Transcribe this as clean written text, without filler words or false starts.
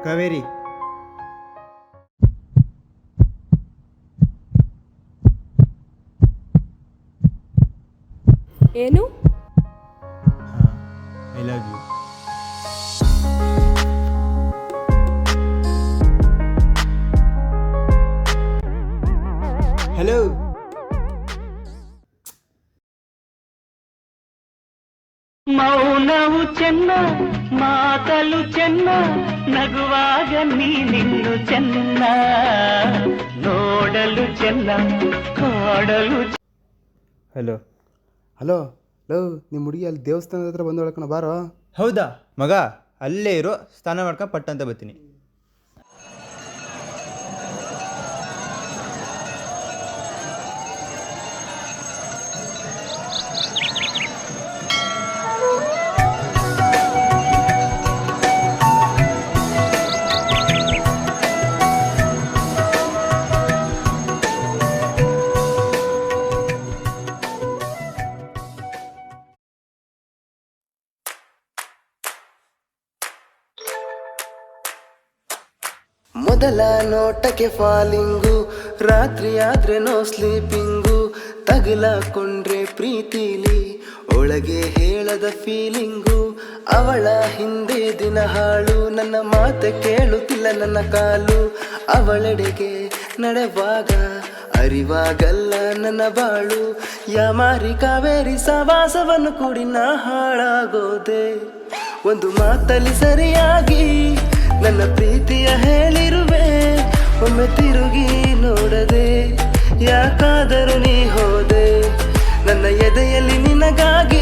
ಕಾವೇರಿ, ಏನು? I love you. Hello. ಮೌನವು ಚೆನ್ನ, ಮಾತಲು ಚೆನ್ನ, ನಗುವಾಗ ನೀನಿನ್ನು ಚೆನ್ನ, ನೋಡಲು ಚೆನ್ನ, ಕಾಡಲು. ಹಲೋ. ಹಲೋ ಲವ್, ನಿಮ್ಮ ಹುಡುಗಿ ಅಲ್ಲಿ ದೇವಸ್ಥಾನದ ಹತ್ರ ಬಂದು ಹೇಳ್ಕೊಣ ಬಾರೋ. ಹೌದಾ ಮಗ, ಅಲ್ಲೇ ಇರೋ, ಸ್ನಾನ ಮಾಡ್ಕೊಂಡು ಪಟ್ಟ ಅಂತ ಬರ್ತೀನಿ. ಮೊದಲ ನೋಟಕ್ಕೆ ಫಾಲಿಂಗು, ರಾತ್ರಿ ಆದ್ರೆ ನೋ ಸ್ಲೀಪಿಂಗು, ತಗಲಾಕೊಂಡ್ರೆ ಪ್ರೀತಿಲಿ ಒಳಗೆ ಹೇಳದ ಫೀಲಿಂಗು. ಅವಳ ಹಿಂದೆ ದಿನ ಹಾಳು, ನನ್ನ ಮಾತೆ ಕೇಳುತ್ತಿಲ್ಲ ನನ್ನ ಕಾಲು. ಅವಳೆಡೆಗೆ ನಡೆವಾಗ ಅರಿವಾಗಲ್ಲ ನನ್ನ ಬಾಳು. ಯಾಮಾರಿ ಕಾವೇರಿ ಸವಾಸವನ್ನು ಕೂಡಿ ನಾ ಹಾಳಾಗೋದೆ. ಒಂದು ಮಾತಲ್ಲಿ ಸರಿಯಾಗಿ ನನ್ನ ಪ್ರೀತಿಯ ಹೇಳಿರುವೆ, ಒಮ್ಮೆ ತಿರುಗಿ ನೋಡದೆ ಯಾಕಾದರೂ ನೀ ಹೋದೆ. ನನ್ನ ಎದೆಯಲ್ಲಿ ನಿನಗಾಗಿ